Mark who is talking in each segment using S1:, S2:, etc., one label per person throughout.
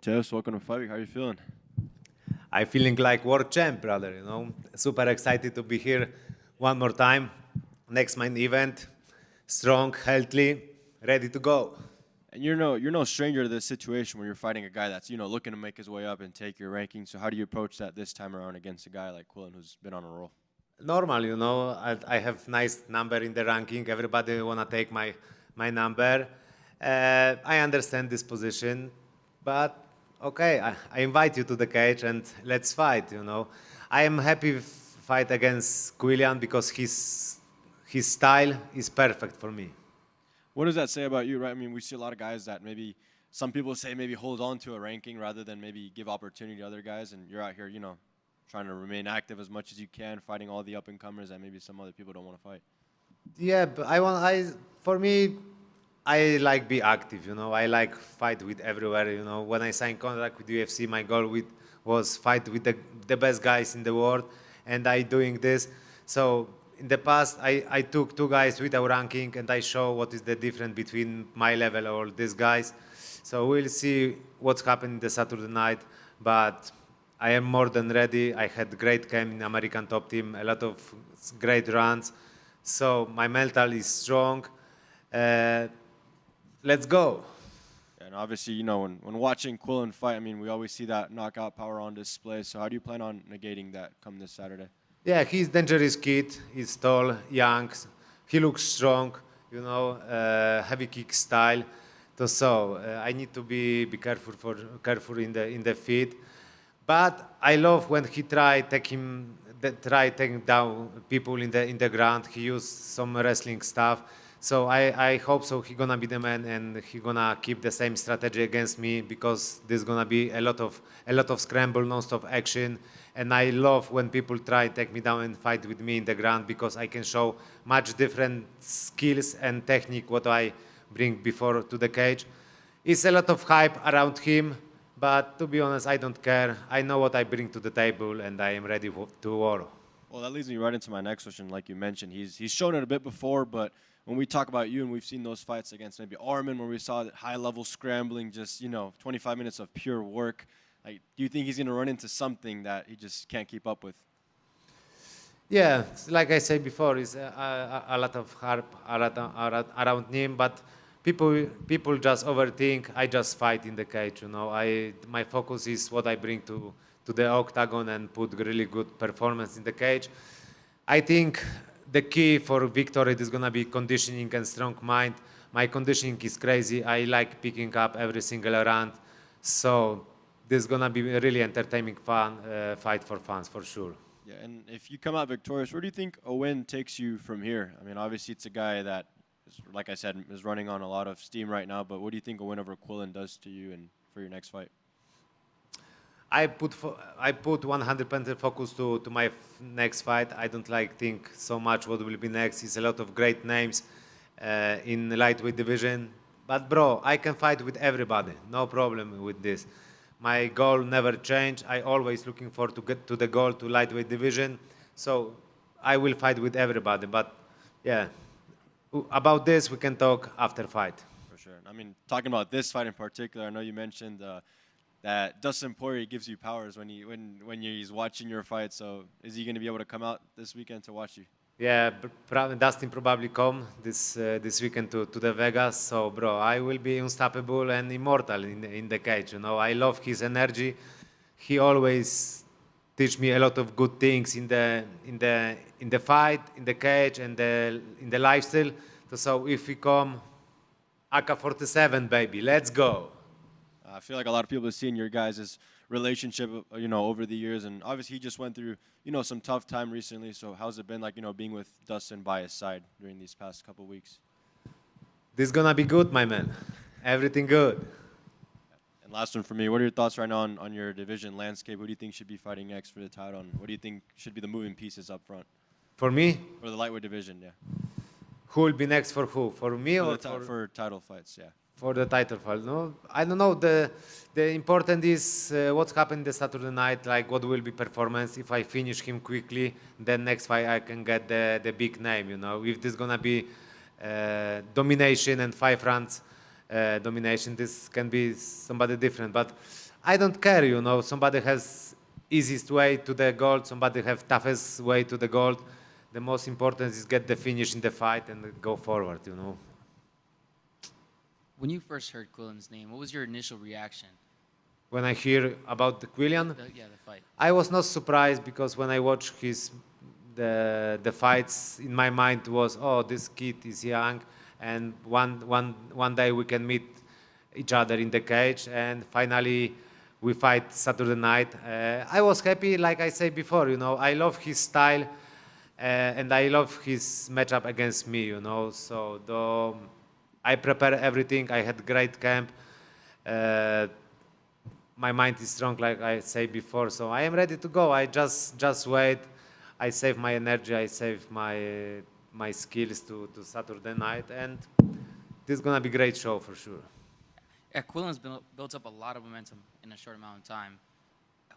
S1: Mateusz, welcome to Fight Week. How are you feeling?
S2: I'm feeling like world champ, brother, Super excited to be here one more time. Next main event, strong, healthy, ready to go.
S1: And you're no stranger to this situation where you're fighting a guy that's looking to make his way up and take your ranking. So how do you approach that this time around against a guy like Quillen who's been on a roll?
S2: Normal, I have nice number in the ranking. Everybody wanna take my number. I understand this position, but okay, I invite you to the cage and let's fight. I am happy fight against Quillan because his style is perfect for me.
S1: What does that say about you, right? I mean, we see a lot of guys that maybe some people say maybe hold on to a ranking rather than maybe give opportunity to other guys, and you're out here, trying to remain active as much as you can, fighting all the up-and-comers that maybe some other people don't want to fight.
S2: Yeah, but for me, I like be active. I like fight with everywhere. When I signed contract with UFC, my goal was fight with the best guys in the world, and I doing this. So in the past, I took two guys without ranking, and I show what is the difference between my level or these guys. So we'll see what's happening the Saturday night, but I am more than ready. I had great camp in American top team, a lot of great runs. So my mental is strong. Let's go.
S1: And obviously, when watching Quillen fight, I mean, we always see that knockout power on display. So how do you plan on negating that come this Saturday?
S2: Yeah, he's dangerous kid. He's tall, young. He looks strong. Heavy kick style. So I need to be careful in the feet. But I love when he try taking down people in the ground. He used some wrestling stuff. So I hope so he gonna be the man and he gonna keep the same strategy against me because there's gonna be a lot of scramble, non-stop action. And I love when people try take me down and fight with me in the ground because I can show much different skills and technique what I bring before to the cage. It's a lot of hype around him. But to be honest, I don't care. I know what I bring to the table, and I am ready to war.
S1: Well, that leads me right into my next question. Like you mentioned, he's shown it a bit before, but when we talk about you and we've seen those fights against maybe Armin where we saw that high-level scrambling, just 25 minutes of pure work. Like, do you think he's going to run into something that he just can't keep up with?
S2: Yeah, like I said before, it's a lot of hype around him, but people just overthink. I just fight in the cage. My focus is what I bring to the octagon and put really good performance in the cage. I think the key for victory is gonna be conditioning and strong mind. My conditioning is crazy. I like picking up every single round, so this is gonna be a really entertaining fight for fans for sure.
S1: Yeah, and if you come out victorious, where do you think a win takes you from here? I mean, obviously it's a guy that, like I said, is running on a lot of steam right now, but what do you think a win over Quillen does to you and for your next fight?
S2: I put 100% focus to my next fight. I don't think so much what will be next. It's a lot of great names in the lightweight division. But bro, I can fight with everybody. No problem with this. My goal never change. I always looking for to get to the goal to lightweight division. So I will fight with everybody. But yeah, about this we can talk after fight.
S1: For sure. I mean, talking about this fight in particular, I know you mentioned that Dustin Poirier gives you powers when he's watching your fight. So is he going to be able to come out this weekend to watch you?
S2: Yeah, Dustin probably come this weekend to the Vegas. So bro, I will be unstoppable and immortal in the cage. I love his energy. He always teach me a lot of good things in the fight, in the cage, and in the lifestyle. So if we come, AK-47, baby, let's go.
S1: I feel like a lot of people have seen your guys' relationship, over the years, and obviously he just went through, some tough time recently. So how's it been like, being with Dustin by his side during these past couple weeks?
S2: This is gonna be good, my man. Everything good.
S1: And last one for me, what are your thoughts right now on your division landscape? Who do you think should be fighting next for the title, and what do you think should be the moving pieces up front?
S2: For me?
S1: For the lightweight division, yeah.
S2: Who will be next for who? For me or
S1: for title fights, yeah.
S2: For the title fight, no, I don't know. The important is what's happened this Saturday night. Like what will be performance. If I finish him quickly, then next fight I can get the big name. If this gonna be domination and 5 rounds domination. This can be somebody different, but I don't care. Somebody has easiest way to the gold, somebody have toughest way to the gold. The most important is get the finish in the fight and go forward.
S3: When you first heard Quillen's name, what was your initial reaction?
S2: When I hear about the Quillan,
S3: The fight.
S2: I was not surprised because when I watch the fights, in my mind was, oh, this kid is young, and one day we can meet each other in the cage, and finally we fight Saturday night. I was happy, like I said before. I love his style, and I love his matchup against me. So I prepare everything. I had great camp. My mind is strong, like I said before, so I am ready to go. I just wait. I save my energy. I save my skills to Saturday night, and this is gonna be a great show for sure.
S3: Yeah, Quillen's built up a lot of momentum in a short amount of time.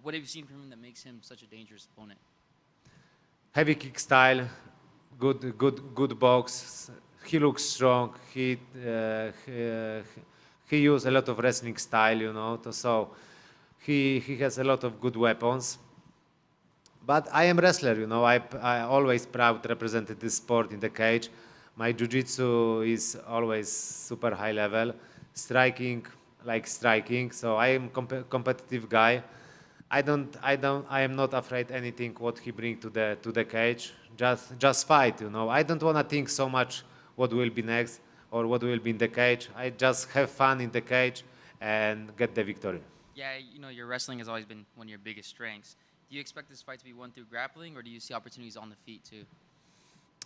S3: What have you seen from him that makes him such a dangerous opponent?
S2: Heavy kick style, good box. He looks strong. He uses a lot of wrestling style, so he has a lot of good weapons. But I am wrestler, I always proud to represent this sport in the cage. My jiu-jitsu is always super high level, striking, so I am competitive guy. I am not afraid anything what he bring to the cage. Just fight, I don't want to think so much what will be next or what will be in the cage. I just have fun in the cage and get the victory.
S3: Yeah, your wrestling has always been one of your biggest strengths. Do you expect this fight to be won through grappling, or do you see opportunities on the feet too?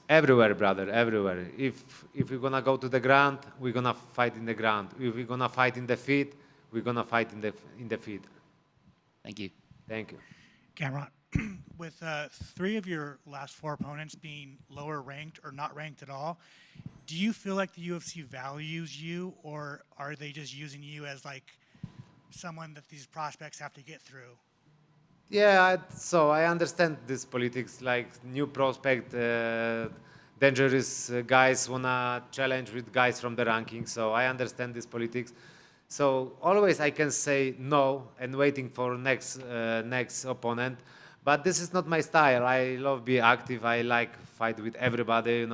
S2: Everywhere, brother, everywhere. If we're gonna go to the ground, we're gonna fight in the ground. If we're gonna fight in the feet, we're gonna fight in the feet.
S3: Thank you.
S2: Thank you.
S4: Gamrot, with 3 of your last 4 opponents being lower ranked or not ranked at all, do you feel like the UFC values you, or are they just using you as like someone that these prospects have to get through?
S2: Yeah, so I understand this politics, like new prospect, dangerous guys wanna challenge with guys from the ranking. So I understand this politics. So always I can say no and waiting for next opponent. But this is not my style. I love be active. I like fight with everybody.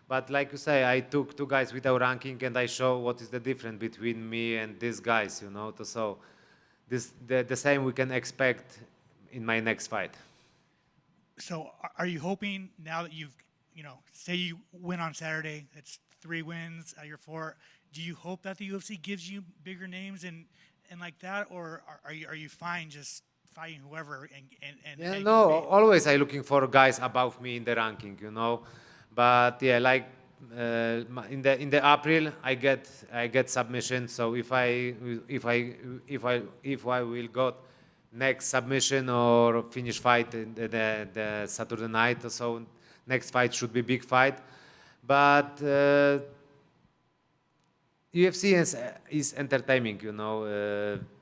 S2: But like you say, I took 2 guys without ranking, and I show what is the difference between me and these guys. So the same we can expect in my next fight.
S4: So are you hoping now that you've, say you win on Saturday, it's 3 wins out of your 4, do you hope that the UFC gives you bigger names and like that, or are you fine just fighting whoever and
S2: Yeah, no, always I looking for guys above me in the ranking, But yeah, like in the April I get submission. So if I will got next submission or finish fight in the Saturday night, so next fight should be big fight. But UFC is entertaining,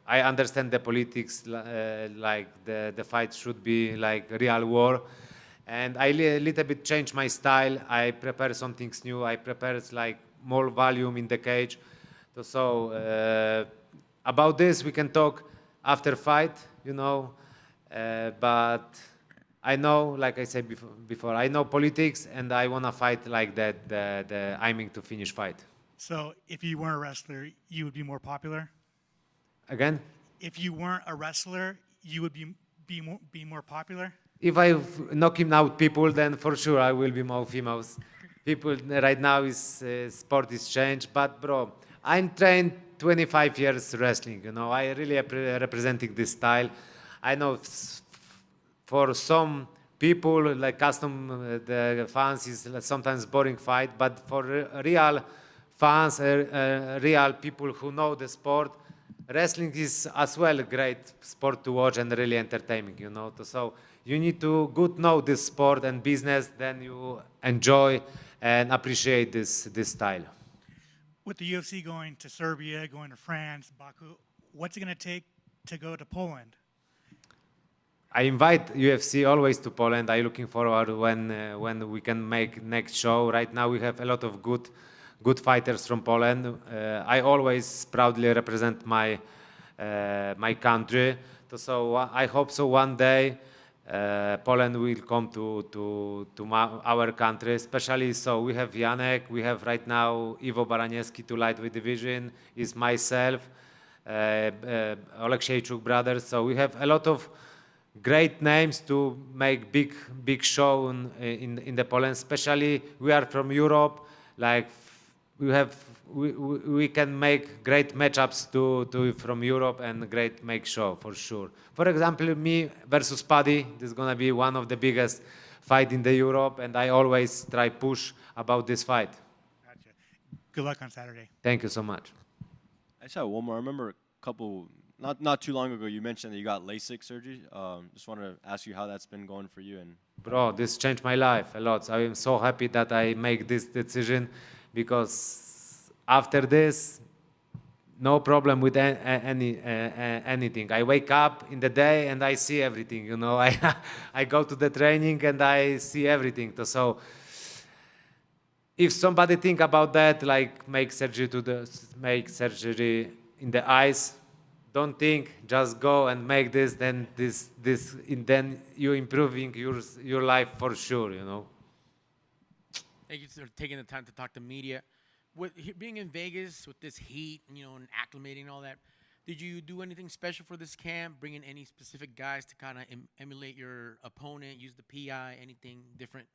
S2: I understand the politics, like the fight should be like real war. And I little bit change my style. I prepare some things new. I prepare like more volume in the cage. So about this we can talk after fight, but I know, like I said before, I know politics, and I wanna fight like that. The aiming to finish fight.
S4: So if you weren't a wrestler, you would be more popular?
S2: Again?
S4: If you weren't a wrestler, you would be more popular?
S2: If I knock him out people, then for sure I will be more famous. People right now sport is changed, but bro, I'm trained 25 years wrestling. I really representing this style. I know for some people like custom the fans is sometimes boring fight, but for real fans, real people who know the sport, wrestling is as well a great sport to watch and really entertaining. So you need to good know this sport and business, then you enjoy and appreciate this style.
S4: With the UFC going to Serbia, going to France, Baku, what's it going to take to go to Poland?
S2: I invite UFC always to Poland. I'm looking forward when we can make next show. Right now we have a lot of good good fighters from Poland. I always proudly represent my country. So I hope so one day Poland will come to our country, especially so we have Janek, we have right now Ivo Baraniewski to lightweight division, is myself, Oleksiejczuk brothers. So we have a lot of great names to make big show in the Poland. Especially we are from Europe, like we can make great matchups to from Europe and great make show for sure. For example, me versus Paddy, this is gonna be one of the biggest fight in the Europe, and I always try push about this fight.
S4: Gotcha. Good luck on Saturday.
S2: Thank you so much.
S1: I just have one more. I remember a couple, not too long ago, you mentioned that you got LASIK surgery. Just wanted to ask you how that's been going for you. And
S2: Bro, this changed my life a lot. I am so happy that I make this decision, because after this, no problem with anything. I wake up in the day and I see everything. You know, I go to the training and I see everything. So if somebody think about that, like make surgery in the eyes, don't think, just go and make this. Then then you improving your life for sure. You know.
S5: Thank you for taking the time to talk to media. Being in Vegas with this heat, you know, and acclimating and all that, did you do anything special for this camp? Bring in any specific guys to kind of emulate your opponent? Use the PI? Anything different?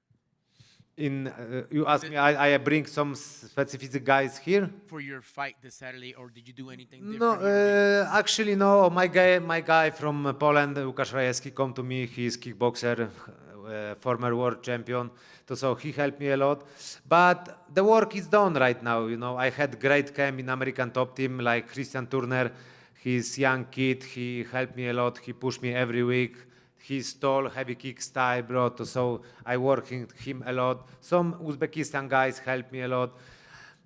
S2: You asked me, I bring some specific guys here.
S5: For your fight this Saturday, or did you do anything
S2: No,
S5: different?
S2: actually no. My guy from Poland, Łukasz Rajewski, come to me. He's kickboxer, former world champion. So he helped me a lot. But the work is done right now. You know, I had great camp in American top team like Christian Turner. He's young kid. He helped me a lot. He pushed me every week. He's tall, heavy kick style, bro. So I work him a lot. Some Uzbekistan guys help me a lot.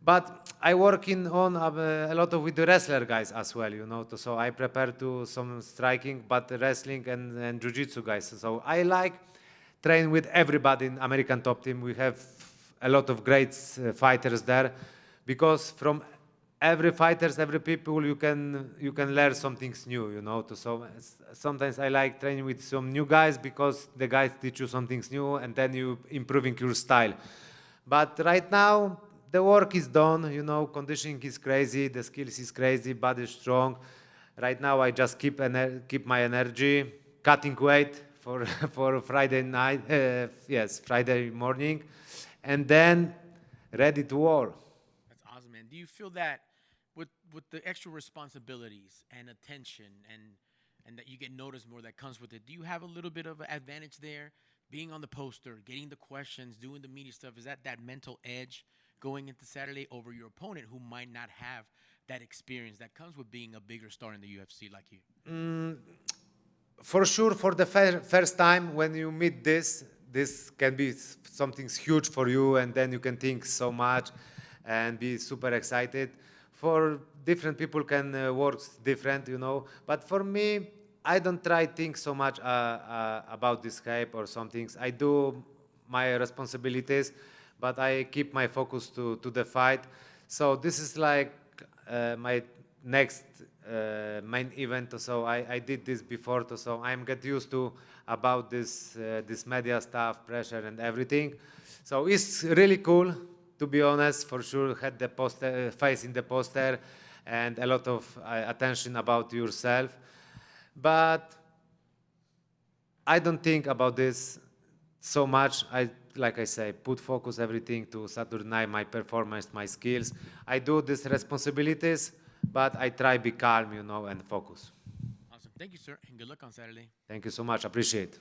S2: But I working on a lot with the wrestler guys as well, you know. So I prepare to some striking, but wrestling and jiu-jitsu guys. So I like train with everybody in American top team. We have a lot of great fighters there, because from every fighters, every people, you can learn something new, you know. So sometimes I like training with some new guys, because the guys teach you something new, and then you improving your style. But right now the work is done, you know. Conditioning is crazy, the skills is crazy, body is strong. Right now I just keep my energy, cutting weight for Friday night, Friday morning, and then ready to war.
S5: That's awesome, man. Do you feel that with the extra responsibilities and attention and that you get noticed more that comes with it, do you have a little bit of an advantage there? Being on the poster, getting the questions, doing the media stuff, is that mental edge going into Saturday over your opponent who might not have that experience that comes with being a bigger star in the UFC like you?
S2: For sure, for the first time when you meet this can be something huge for you, and then you can think so much and be super excited. For different people can work different, you know. But for me, I don't try think so much about this hype or some things. I do my responsibilities, but I keep my focus to the fight. So this is like my next main event. So I did this before, so I'm get used to about this media stuff, pressure and everything. So it's really cool, to be honest. For sure, had the poster face in the poster and a lot of attention about yourself. But I don't think about this so much. Like I say, put focus everything to Saturday night, my performance, my skills. I do these responsibilities, but I try be calm, you know, and focus.
S5: Awesome. Thank you, sir, and good luck on Saturday.
S2: Thank you so much. Appreciate it.